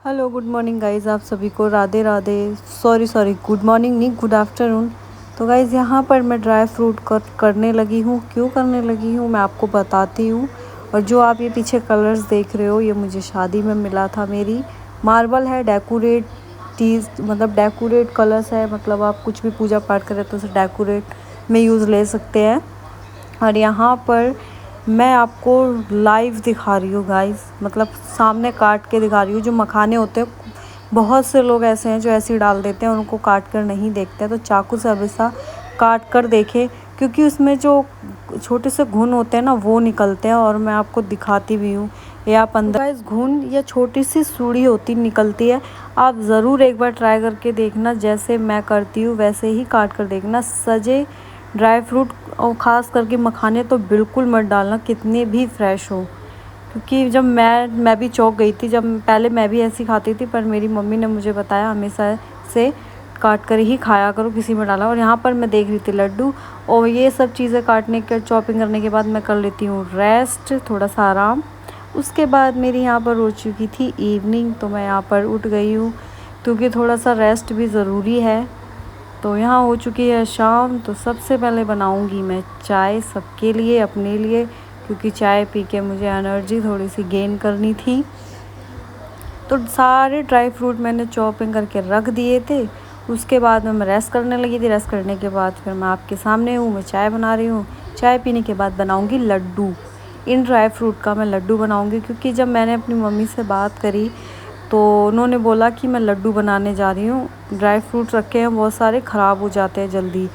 Hello good morning guys, आप सभी को Radhe Radhe. Sorry good morning नहीं, गुड आफ्टरनून। तो गाइज़ यहाँ पर मैं ड्राई फ्रूट करने लगी हूँ। क्यों करने लगी हूँ मैं आपको बताती हूँ। और जो आप ये पीछे कलर्स देख रहे हो, ये मुझे शादी में मिला था। मेरी मार्बल है, डेकोरेट चीज़ मतलब डेकोरेट कलर्स है, मतलब आप कुछ भी पूजा पाठ करें तो उसे डेकोरेट में यूज़ ले सकते हैं। और यहाँ पर मैं आपको लाइव दिखा रही हूँ गाइस, मतलब सामने काट के दिखा रही हूँ। जो मखाने होते हैं, बहुत से लोग ऐसे हैं जो ऐसे ही डाल देते हैं, उनको काट कर नहीं देखते हैं। तो चाकू से हमेशा काट कर देखें, क्योंकि उसमें जो छोटे से घुन होते हैं ना, वो निकलते हैं। और मैं आपको दिखाती भी हूँ। या आप अंदर गाइस घुन या छोटी सी सूढ़ी होती निकलती है। आप ज़रूर एक बार ट्राई करके देखना, जैसे मैं करती हूँ वैसे ही काट कर देखना। सजे ड्राई फ्रूट और ख़ास करके मखाने तो बिल्कुल मत डालना, कितने भी फ्रेश हो। क्योंकि जब मैं भी चौंक गई थी, जब पहले मैं भी ऐसी खाती थी, पर मेरी मम्मी ने मुझे बताया हमेशा से काट कर ही खाया करो, किसी में डाला। और यहाँ पर मैं देख रही थी लड्डू, और ये सब चीज़ें काटने के चॉपिंग करने के बाद मैं कर लेती हूँ रेस्ट, थोड़ा सा आराम। उसके बाद मेरी यहाँ पर हो चुकी थी इवनिंग, तो मैं यहाँ पर उठ गई हूँ, क्योंकि थोड़ा सा रेस्ट भी ज़रूरी है। तो यहाँ हो चुकी है शाम। तो सबसे पहले बनाऊंगी मैं चाय सबके लिए, अपने लिए, क्योंकि चाय पी के मुझे एनर्जी थोड़ी सी गेन करनी थी। तो सारे ड्राई फ्रूट मैंने चॉपिंग करके रख दिए थे। उसके बाद में मैं रेस्ट करने लगी थी। रेस्ट करने के बाद फिर मैं आपके सामने हूँ, मैं चाय बना रही हूँ। चाय पीने के बाद बनाऊँगी लड्डू। इन ड्राई फ्रूट का मैं लड्डू बनाऊँगी, क्योंकि जब मैंने अपनी मम्मी से बात करी तो उन्होंने बोला कि मैं लड्डू बनाने जा रही हूँ। ड्राई फ्रूट रखे हैं बहुत सारे, ख़राब हो जाते हैं जल्दी।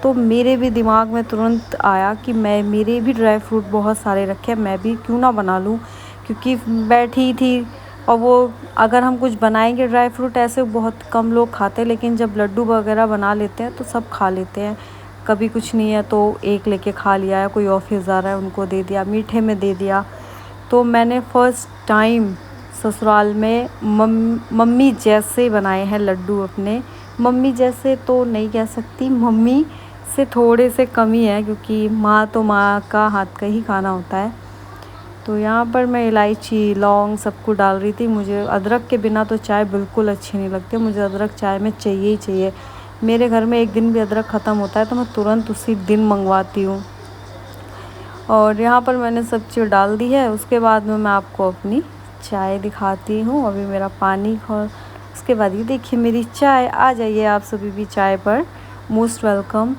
तो मेरे भी दिमाग में तुरंत आया कि मेरे भी ड्राई फ्रूट बहुत सारे रखे हैं, मैं भी क्यों ना बना लूँ। क्योंकि बैठी थी, और वो अगर हम कुछ बनाएंगे ड्राई फ्रूट, ऐसे बहुत कम लोग खाते हैं, लेकिन जब लड्डू वगैरह बना लेते हैं तो सब खा लेते हैं। कभी कुछ नहीं है तो एक लेके खा लिया, या कोई ऑफिस जा रहा है उनको दे दिया, मीठे में दे दिया। तो मैंने फ़र्स्ट टाइम ससुराल में मम्मी जैसे बनाए हैं लड्डू अपने। मम्मी जैसे तो नहीं कह सकती, मम्मी से थोड़े से कम ही है, क्योंकि माँ तो माँ का हाथ का ही खाना होता है। तो यहाँ पर मैं इलायची, लौंग सब कुछ डाल रही थी। मुझे अदरक के बिना तो चाय बिल्कुल अच्छी नहीं लगती, मुझे अदरक चाय में चाहिए ही चाहिए। मेरे घर में एक दिन भी अदरक ख़त्म होता है तो मैं तुरंत उसी दिन मंगवाती हूँ। और यहाँ पर मैंने सब चीज़ डाल दी है। उसके बाद में मैं आपको अपनी चाय दिखाती हूँ। अभी मेरा पानी और उसके बाद ये देखिए मेरी चाय। आ जाइए आप सभी भी चाय पर, मोस्ट वेलकम।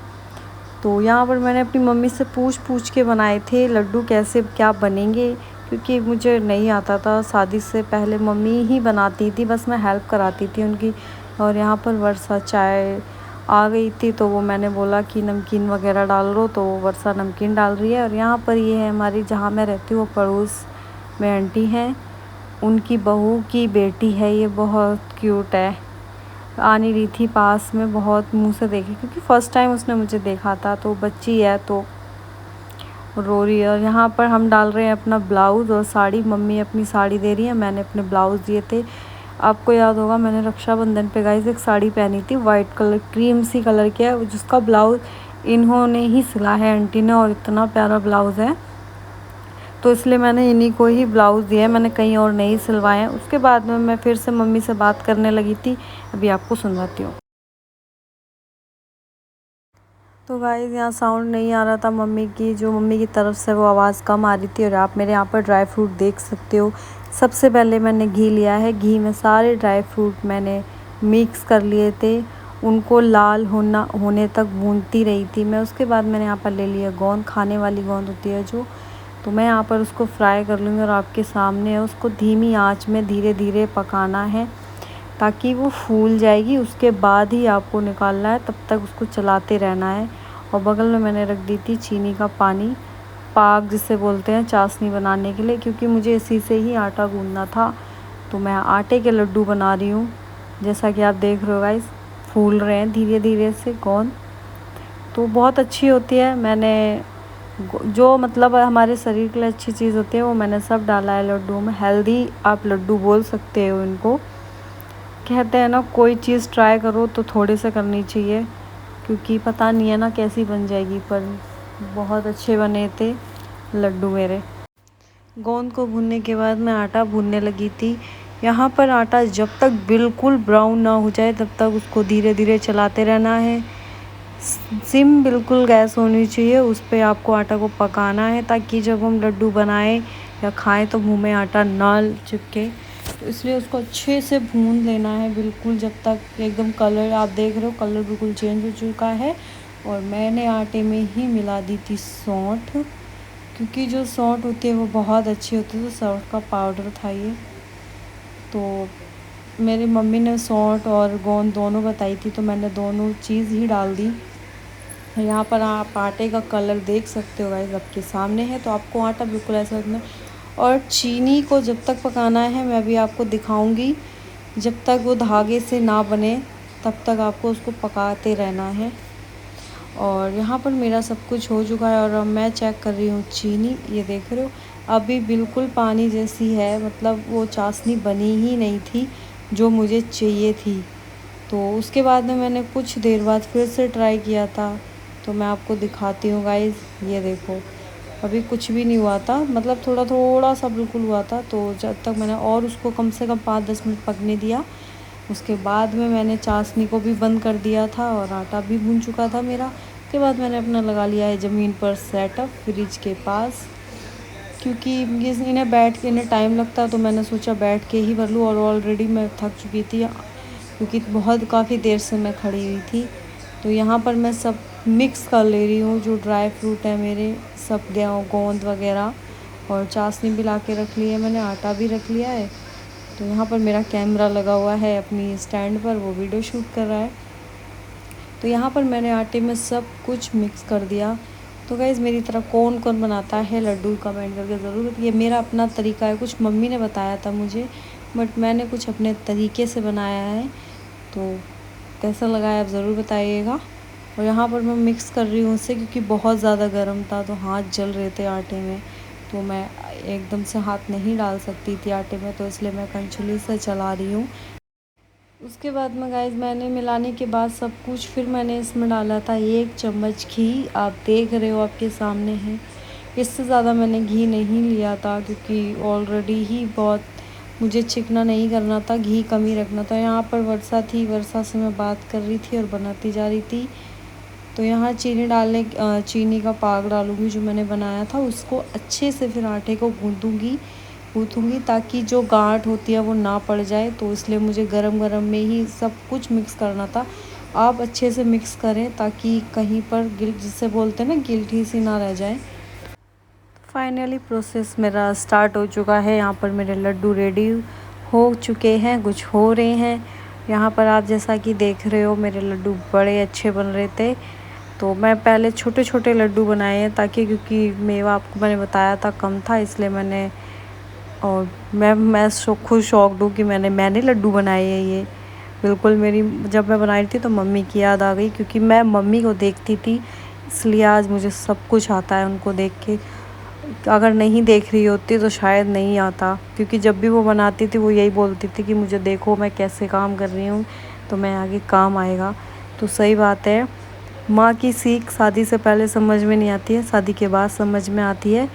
तो यहाँ पर मैंने अपनी मम्मी से पूछ के बनाए थे लड्डू, कैसे क्या बनेंगे, क्योंकि मुझे नहीं आता था। शादी से पहले मम्मी ही बनाती थी, बस मैं हेल्प कराती थी उनकी। और यहाँ पर वर्षा चाय आ गई थी, तो वो मैंने बोला कि नमकीन वगैरह डाल लो, तो वर्षा नमकीन डाल रही है। और यहाँ पर ये है हमारी, जहाँ मैं रहती हूँ पड़ोस में आंटी हैं, उनकी बहू की बेटी है, ये बहुत क्यूट है। आ नहीं रही थी पास में, बहुत मुंह से देखी, क्योंकि फ़र्स्ट टाइम उसने मुझे देखा था। तो बच्ची है तो रो रही है। और यहाँ पर हम डाल रहे हैं अपना ब्लाउज़ और साड़ी। मम्मी अपनी साड़ी दे रही है, मैंने अपने ब्लाउज़ दिए थे। आपको याद होगा मैंने रक्षाबंधन पे गाइस एक साड़ी पहनी थी, वाइट कलर, क्रीम सी कलर की है, जिसका ब्लाउज़ इन्होंने ही सिला है आंटी ने, और इतना प्यारा ब्लाउज़ है। तो इसलिए मैंने इन्हीं को ही ब्लाउज़ दिया है, मैंने कहीं और नहीं सिलवाए हैं। उसके बाद में मैं फिर से मम्मी से बात करने लगी थी, अभी आपको सुनवाती हूँ। तो गाइस यहाँ साउंड नहीं आ रहा था मम्मी की, जो मम्मी की तरफ से वो आवाज़ कम आ रही थी। और आप मेरे यहाँ पर ड्राई फ्रूट देख सकते हो। सबसे पहले मैंने घी लिया है, घी में सारे ड्राई फ्रूट मैंने मिक्स कर लिए थे, उनको लाल होने तक भूनती रही थी मैं। उसके बाद मैंने यहाँ पर ले लिया गोंद, खाने वाली गोंद होती है जो, तो मैं यहाँ पर उसको फ्राई कर लूँगी। और आपके सामने है, उसको धीमी आँच में धीरे धीरे पकाना है, ताकि वो फूल जाएगी। उसके बाद ही आपको निकालना है, तब तक उसको चलाते रहना है। और बगल में मैंने रख दी थी चीनी का पानी, पाक जिसे बोलते हैं, चाशनी बनाने के लिए, क्योंकि मुझे इसी से ही आटा गूंदना था। तो मैं आटे के लड्डू बना रही हूँ, जैसा कि आप देख रहे हो गाइस, फूल रहे हैं धीरे धीरे से गोंद। तो बहुत अच्छी होती है। मैंने जो मतलब हमारे शरीर के लिए अच्छी चीज़ होती है वो मैंने सब डाला है लड्डू में। हेल्दी आप लड्डू बोल सकते हो इनको। कहते हैं ना, कोई चीज़ ट्राई करो तो थोड़े से करनी चाहिए, क्योंकि पता नहीं है ना कैसी बन जाएगी। पर बहुत अच्छे बने थे लड्डू मेरे। गोंद को भूनने के बाद मैं आटा भूनने लगी थी, यहाँ पर आटा जब तक बिल्कुल ब्राउन ना हो जाए तब तक उसको धीरे धीरे चलाते रहना है। सिम बिल्कुल गैस होनी चाहिए, उस पे आपको आटा को पकाना है ताकि जब हम लड्डू बनाएं या खाएं तो मुंह में आटा ना चिपके। तो इसलिए उसको अच्छे से भून लेना है बिल्कुल, जब तक एकदम कलर, आप देख रहे हो कलर बिल्कुल चेंज हो चुका है। और मैंने आटे में ही मिला दी थी सौंठ, क्योंकि जो सौंठ होती है वो बहुत अच्छी होती है। तो सौंठ का पाउडर था ये। तो मेरी मम्मी ने सौंठ और गोंद दोनों बताई थी, तो मैंने दोनों चीज़ ही डाल दी। यहाँ पर आप आटे का कलर देख सकते हो गाइस, आपके सामने है। तो आपको आटा बिल्कुल ऐसा रखना। और चीनी को जब तक पकाना है, मैं अभी आपको दिखाऊंगी, जब तक वो धागे से ना बने तब तक आपको उसको पकाते रहना है। और यहाँ पर मेरा सब कुछ हो चुका है और अब मैं चेक कर रही हूँ चीनी। ये देख रहे हो अभी बिल्कुल पानी जैसी है, मतलब वो चाशनी बनी ही नहीं थी जो मुझे चाहिए थी। तो उसके बाद में मैंने कुछ देर बाद फिर से ट्राई किया था, तो मैं आपको दिखाती हूँ गाइस। ये देखो अभी कुछ भी नहीं हुआ था, मतलब थोड़ा थोड़ा सा बिल्कुल हुआ था। तो जब तक मैंने और उसको कम से कम 5-10 मिनट पकने दिया, उसके बाद में मैंने चाशनी को भी बंद कर दिया था और आटा भी भून चुका था मेरा। उसके बाद मैंने अपना लगा लिया है ज़मीन पर सेटअप फ्रिज के पास, क्योंकि ये इन्हें बैठ के इन्हें टाइम लगता है, तो मैंने सोचा बैठ के ही भर लूँ। और ऑलरेडी मैं थक चुकी थी क्योंकि काफ़ी देर से मैं खड़ी हुई थी। तो यहाँ पर मैं सब मिक्स कर ले रही हूँ, जो ड्राई फ्रूट है मेरे सब, गोंद वगैरह, और चाशनी भी ला के रख ली है मैंने, आटा भी रख लिया है। तो यहाँ पर मेरा कैमरा लगा हुआ है अपनी स्टैंड पर, वो वीडियो शूट कर रहा है। तो यहाँ पर मैंने आटे में सब कुछ मिक्स कर दिया। तो गाइज़ मेरी तरह कौन कौन बनाता है लड्डू, कमेंट करके ज़रूर। ये मेरा अपना तरीका है, कुछ मम्मी ने बताया था मुझे, बट मैंने कुछ अपने तरीके से बनाया है। तो कैसा लगा है आप ज़रूर बताइएगा। और यहाँ पर मैं मिक्स कर रही हूँ उसे, क्योंकि बहुत ज़्यादा गर्म था तो हाथ जल रहे थे आटे में, तो मैं एकदम से हाथ नहीं डाल सकती थी आटे में, तो इसलिए मैं कंचुली से चला रही हूँ। उसके बाद में गाइस मैंने मिलाने के बाद सब कुछ, फिर मैंने इसमें डाला था 1 चम्मच घी। आप देख रहे हो आपके सामने है। इससे ज़्यादा मैंने घी नहीं लिया था, क्योंकि ऑलरेडी ही बहुत मुझे चिकना नहीं करना था, घी कम ही रखना था। यहाँ पर वर्षा थी, वर्षा से मैं बात कर रही थी और बनाती जा रही थी। तो यहाँ चीनी का पाक डालूँगी जो मैंने बनाया था, उसको अच्छे से फिर आटे को गूँथूँगी ताकि जो गांठ होती है वो ना पड़ जाए। तो इसलिए मुझे गरम गरम में ही सब कुछ मिक्स करना था। आप अच्छे से मिक्स करें ताकि कहीं पर जिससे बोलते हैं ना, गिल्टी सी ना रह जाए। फाइनली प्रोसेस मेरा स्टार्ट हो चुका है। यहाँ पर मेरे लड्डू रेडी हो चुके हैं, कुछ हो रहे हैं। यहाँ पर आप जैसा कि देख रहे हो मेरे लड्डू बड़े अच्छे बन रहे थे। तो मैं पहले छोटे छोटे लड्डू बनाए हैं, ताकि क्योंकि मेवा आपको मैंने बताया था कम था, इसलिए मैंने, और मैं खुद शौक दूँ कि मैंने लड्डू बनाए हैं। ये बिल्कुल मेरी, जब मैं बनाई थी तो मम्मी की याद आ गई, क्योंकि मैं मम्मी को देखती थी, इसलिए आज मुझे सब कुछ आता है उनको देख के। अगर नहीं देख रही होती तो शायद नहीं आता, क्योंकि जब भी वो बनाती थी वो यही बोलती थी कि मुझे देखो मैं कैसे काम कर रही हूँ, तो मैं आगे काम आएगा। तो सही बात है, माँ की सीख शादी से पहले समझ में नहीं आती है, शादी के बाद समझ में आती है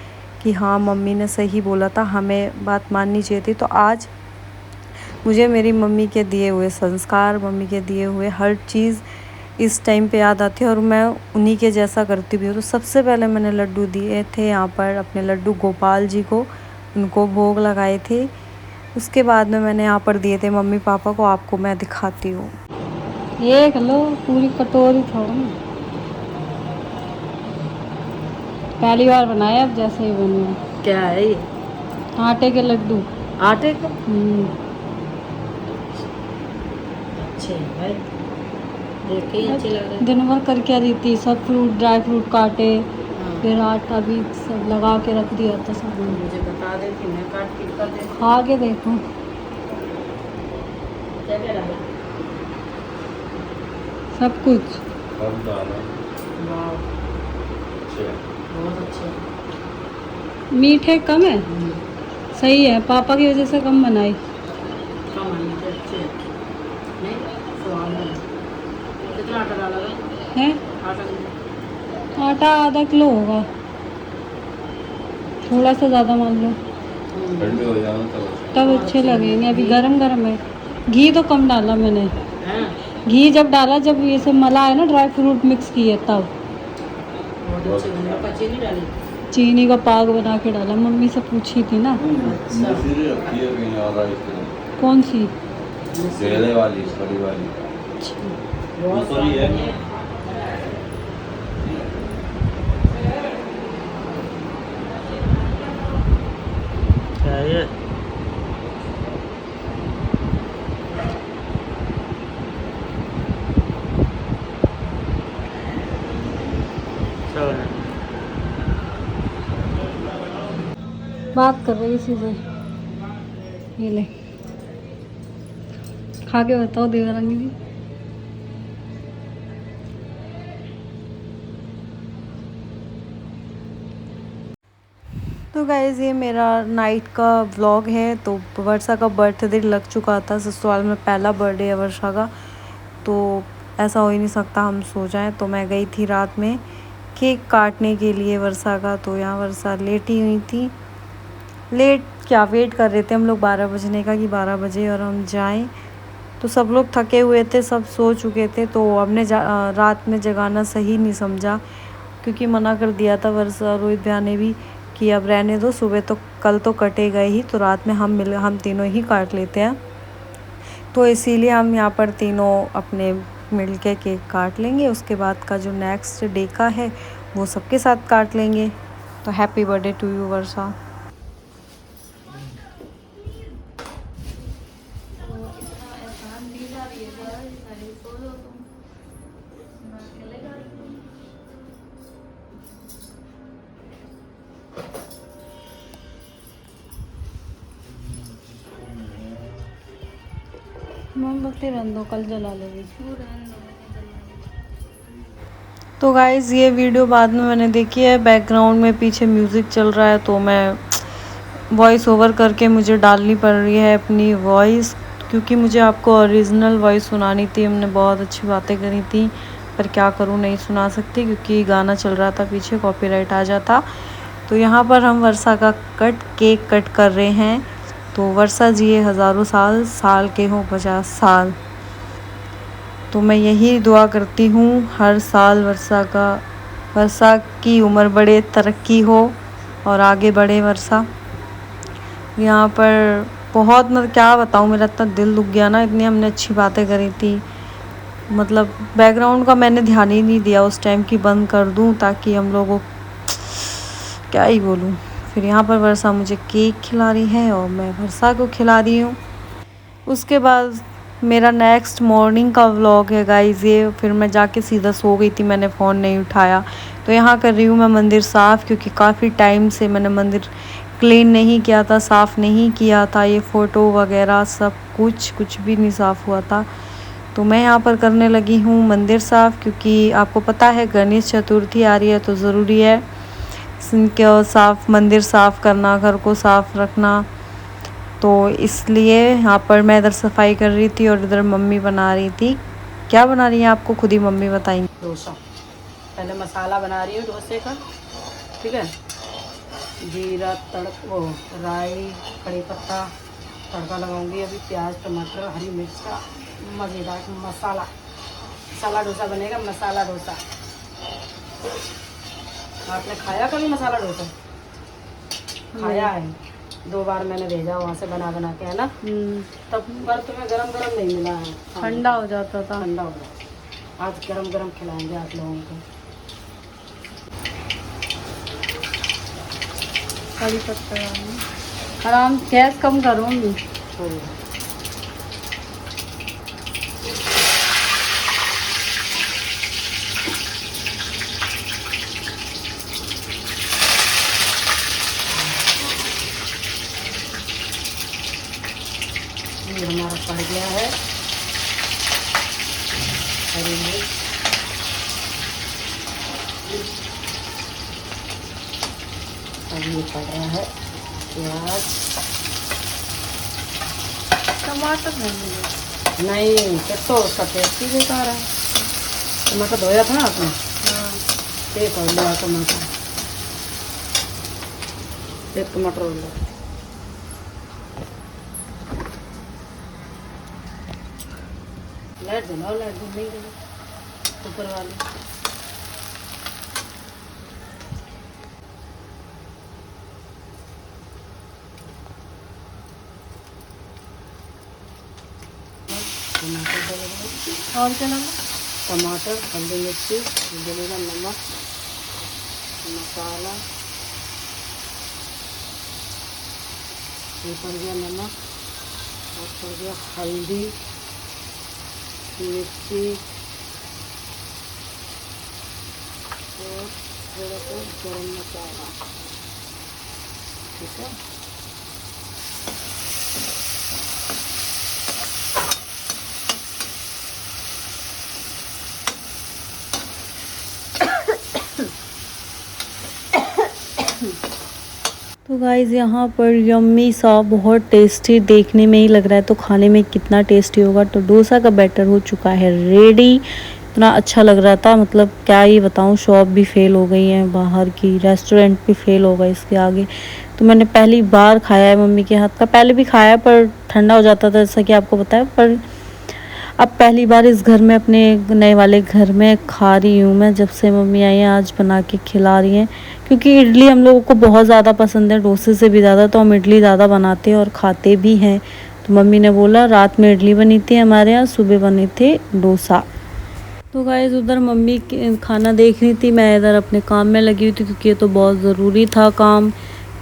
कि हाँ मम्मी ने सही बोला था, हमें बात माननी चाहिए थी। तो आज मुझे मेरी मम्मी के दिए हुए संस्कार, मम्मी के दिए हुए हर चीज़ इस टाइम पे याद आती है, और मैं उन्हीं के जैसा करती भी हूँ। तो सबसे पहले मैंने लड्डू दिए थे यहाँ पर अपने लड्डू गोपाल जी को, उनको भोग लगाए थे। उसके बाद में मैंने यहाँ पर दिए थे मम्मी पापा को, आपको मैं दिखाती हूँ। ये लो पूरी कटोरी थोड़ा, पहली बार बनाया, अब जैसे ही बने। क्या है ये? आटे के लड्डू। आटे के? अच्छे भाई, देख के अच्छे लग रहे हैं। दिन भर करके दी थी, सब फ्रूट, ड्राई फ्रूट काटे, फिर आटा भी सब लगा के रख दिया था सब। मुझे बता देती, मैं काट के कर देती। खा के देखो क्या क्या डाला, सब कुछ। बहुत अच्छे। मीठे कम है, सही है, पापा की वजह से कम बनाई। कितना आटा डाला है? आटा आधा किलो होगा, थोड़ा सा ज़्यादा मान लो। ठंडे हो जाओ तब अच्छे लगेंगे। अभी गरम गरम है। घी तो कम डाला मैंने। घी जब डाला, जब ये सब मला है ना, ड्राई फ्रूट मिक्स किए तब। चीनी का पाग बना के डाला। मम्मी से पूछी थी ना। कौन सी? सेले वाली, बड़ी वाली। ऊपर ही है। क्या है ये? बात कर रही इसी से। ये ले, खा के बताओ देवरानी जी। तो गाइज़ ये मेरा नाइट का व्लॉग है। तो वर्षा का बर्थडे लग चुका था, ससुराल में पहला बर्थडे है वर्षा का। तो ऐसा हो ही नहीं सकता हम सो जाएं। तो मैं गई थी रात में केक काटने के लिए वर्षा का। तो यहाँ वर्षा लेटी हुई थी। लेट क्या, वेट कर रहे थे हम लोग 12 बजने का कि 12 बजे और हम जाएं। तो सब लोग थके हुए थे, सब सो चुके थे। तो हमने रात में जगाना सही नहीं समझा, क्योंकि मना कर दिया था वर्षा रोहित भैया ने भी कि अब रहने दो, सुबह तो कल तो कटेगा ही, तो रात में हम तीनों ही काट लेते हैं। तो इसीलिए हम यहाँ पर तीनों अपने मिल के केक काट लेंगे। उसके बाद का जो नेक्स्ट डे का है वो सबके साथ काट लेंगे। तो हैप्पी बर्थडे टू यू वर्षा। मोमबत्ती रन दो, कल जला लेगी। तो गाइज़ ये वीडियो बाद में मैंने देखी है, बैकग्राउंड में पीछे म्यूज़िक चल रहा है, तो मैं वॉइस ओवर करके मुझे डालनी पड़ रही है अपनी वॉइस, क्योंकि मुझे आपको ओरिजिनल वॉइस सुनानी थी। हमने बहुत अच्छी बातें करी थी, पर क्या करूँ, नहीं सुना सकती क्योंकि गाना चल रहा था पीछे, कॉपीराइट आ जाता। तो यहाँ पर हम वर्षा का केक कट कर रहे हैं। तो वर्षा जिए हज़ारों साल, साल के हों 50 साल। तो मैं यही दुआ करती हूँ हर साल वर्षा की उम्र बढ़े, तरक्की हो और आगे बढ़े वर्षा। यहाँ पर बहुत, मतलब क्या बताऊँ, मेरा इतना दिल दुख गया ना, इतनी हमने अच्छी बातें करी थी। मतलब बैकग्राउंड का मैंने ध्यान ही नहीं दिया उस टाइम की, बंद कर दूँ ताकि हम लोगों, क्या ही बोलूँ। फिर यहाँ पर वर्षा मुझे केक खिला रही है और मैं वर्षा को खिला रही हूँ। उसके बाद मेरा नेक्स्ट मॉर्निंग का व्लॉग है गाइज़ ये। फिर मैं जाके सीधा सो गई थी, मैंने फ़ोन नहीं उठाया। तो यहाँ कर रही हूँ मैं मंदिर साफ़, क्योंकि काफ़ी टाइम से मैंने मंदिर क्लीन नहीं किया था, साफ़ नहीं किया था। ये फ़ोटो वगैरह सब कुछ भी नहीं साफ़ हुआ था। तो मैं यहाँ पर करने लगी हूँ मंदिर साफ़, क्योंकि आपको पता है गणेश चतुर्थी आ रही है, तो ज़रूरी है मंदिर साफ़ करना, घर को साफ़ रखना। तो इसलिए यहाँ पर मैं इधर सफाई कर रही थी और इधर मम्मी बना रही थी। क्या बना रही है आपको खुद ही मम्मी बताएंगी। डोसा, पहले मसाला बना रही हूँ डोसे का, ठीक है। जीरा वो राई, कड़ी पत्ता तड़का लगाऊंगी। अभी प्याज, टमाटर, हरी मिर्च का मज़ेदार मसाला डोसा बनेगा। मसाला डोसा आपने खाया कभी? मसाला डोसा खाया है? 2 बार मैंने भेजा वहाँ से बना के, है ना। तब पर तुम्हें गरम गरम नहीं मिला है, ठंडा हो जाता था। ठंडा हो गया। आज गरम गरम खिलाएंगे आप लोगों को। कड़ी पत्ता आराम, गैस कम करूँगी। ये हमारा पड़ गया है। हरी मिर्च, अब ये पड़ रहा है प्याज, टमाटर नहीं फिर तो उसका टेस्ट ही बेकार है। टमाटर धोया था आपने? हाँ। एक और लिया टमाटर, एक टमाटर और लिया। लाइट जलाओ, लाइट बंद नहीं करो ऊपर वाली। टमाटर डालेंगे और क्या डालना? टमाटर, हल्दी मिर्ची, डलेगा नमक, मसाला, ये पड़ गया नमक और पड़ गया हल्दी, मिर्ची और थोड़ा सा गरम मसाला। ठीक है, तो गाइज़ यहाँ पर यम्मी सा बहुत टेस्टी देखने में ही लग रहा है, तो खाने में कितना टेस्टी होगा। तो डोसा का बैटर हो चुका है रेडी। इतना अच्छा लग रहा था, मतलब क्या ही बताऊँ, शॉप भी फेल हो गई है, बाहर की रेस्टोरेंट भी फेल हो गए इसके आगे। तो मैंने पहली बार खाया है मम्मी के हाथ का, पहले भी खाया पर ठंडा हो जाता था जैसा कि आपको पता है, पर अब पहली बार इस घर में, अपने नए वाले घर में खा रही हूँ मैं। जब से मम्मी आई हैं आज बना के खिला रही हैं, क्योंकि इडली हम लोगों को बहुत ज़्यादा पसंद है, डोसे से भी ज़्यादा, तो हम इडली ज़्यादा बनाते हैं और खाते भी हैं। तो मम्मी ने बोला रात में इडली बनी थी हमारे यहाँ, सुबह बने थे डोसा। तो गाइस उधर मम्मी खाना देख रही थी, मैं इधर अपने काम में लगी हुई थी, क्योंकि ये तो बहुत ज़रूरी था काम।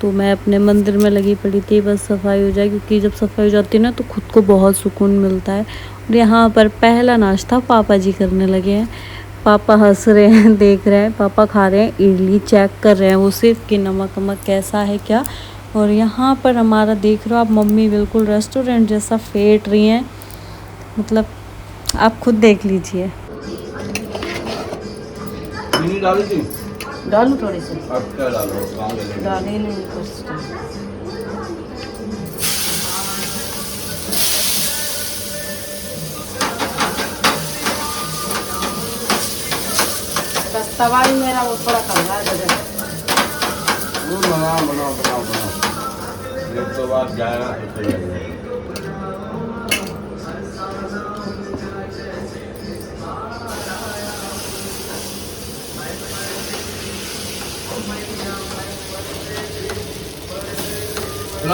तो मैं अपने मंदिर में लगी पड़ी थी, बस सफाई हो जाए, क्योंकि जब सफाई हो जाती है ना तो खुद को बहुत सुकून मिलता है। और यहाँ पर पहला नाश्ता पापा जी करने लगे हैं। पापा हंस रहे हैं, देख रहे हैं, पापा खा रहे हैं इडली, चेक कर रहे हैं वो सिर्फ कि नमक वमक कैसा है क्या। और यहाँ पर हमारा देख रहे हो आप, मम्मी बिल्कुल रेस्टोरेंट जैसा फेंट रही हैं, मतलब आप खुद देख लीजिए। चीनी डाली थी? डालूं थोड़ी सी? अब क्या डालो? काम के डाली नहीं कुछ। बस तवा ही मेरा वो थोड़ा कम है वजह। बनाओ बनाओ बनाओ बनाओ, एक तो बात जाएगा तो सही है।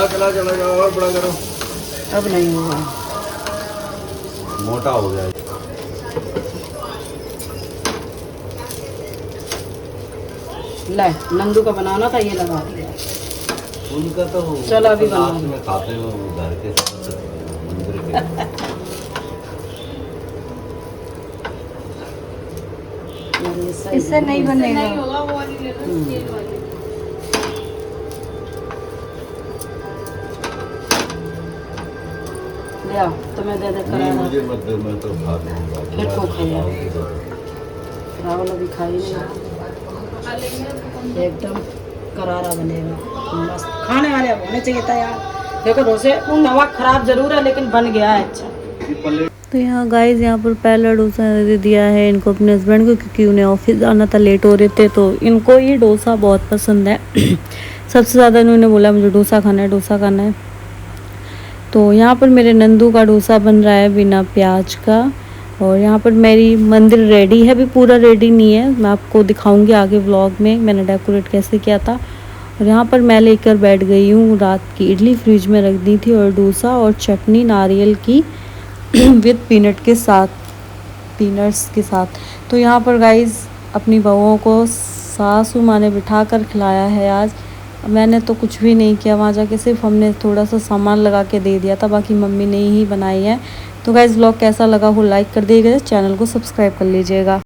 चला चला जाओ और बड़ा करो। अब नहीं हुआ, मोटा हो गया। ले नंदू का बनाना था, ये लगा दिया। उनका तो चलो अभी बनाओ। लास्ट में खाते हैं वो घर के मंदिर के। इससे नहीं बनेगा। ले आओ, तुम्हें दे दे नहीं करारा। मुझे मत दो, मैं तो खा लूँगा। फिर को खाया। रावल अभी खाई नहीं, एकदम करारा बनेगा मस्त, खाने वाले अब होने चाहिए था यार। देखो डोसे तवा खराब जरूर है लेकिन बन गया है अच्छा। तो यहाँ गाइस यहाँ पर पहला डोसा दे दिया है इनको अपने हस्बैंड को, क्योंकि उन्हें ऑफिस जाना था, लेट हो रहे थे, तो इनको ये डोसा बहुत पसंद है। सबसे ज़्यादा इन्होंने बोला मुझे डोसा खाना है, डोसा खाना है। तो यहाँ पर मेरे नंदू का डोसा बन रहा है बिना प्याज का। और यहाँ पर मेरी मंदिर रेडी है, अभी पूरा रेडी नहीं है, मैं आपको दिखाऊंगी आगे व्लॉग में मैंने डेकोरेट कैसे किया था। और यहाँ पर मैं लेकर बैठ गई हूँ रात की इडली, फ्रिज में रख दी थी, और डोसा और चटनी नारियल की विद पीनट के साथ, पीनट्स के साथ। तो यहाँ पर गाइस अपनी बहुओं को सासू माँ ने बिठा कर खिलाया है आज। मैंने तो कुछ भी नहीं किया वहाँ जाके, सिर्फ हमने थोड़ा सा सामान लगा के दे दिया था, बाकी मम्मी ने ही बनाई है। तो गाइस व्लॉग कैसा लगा हो लाइक कर दीजिएगा, चैनल को सब्सक्राइब कर लीजिएगा।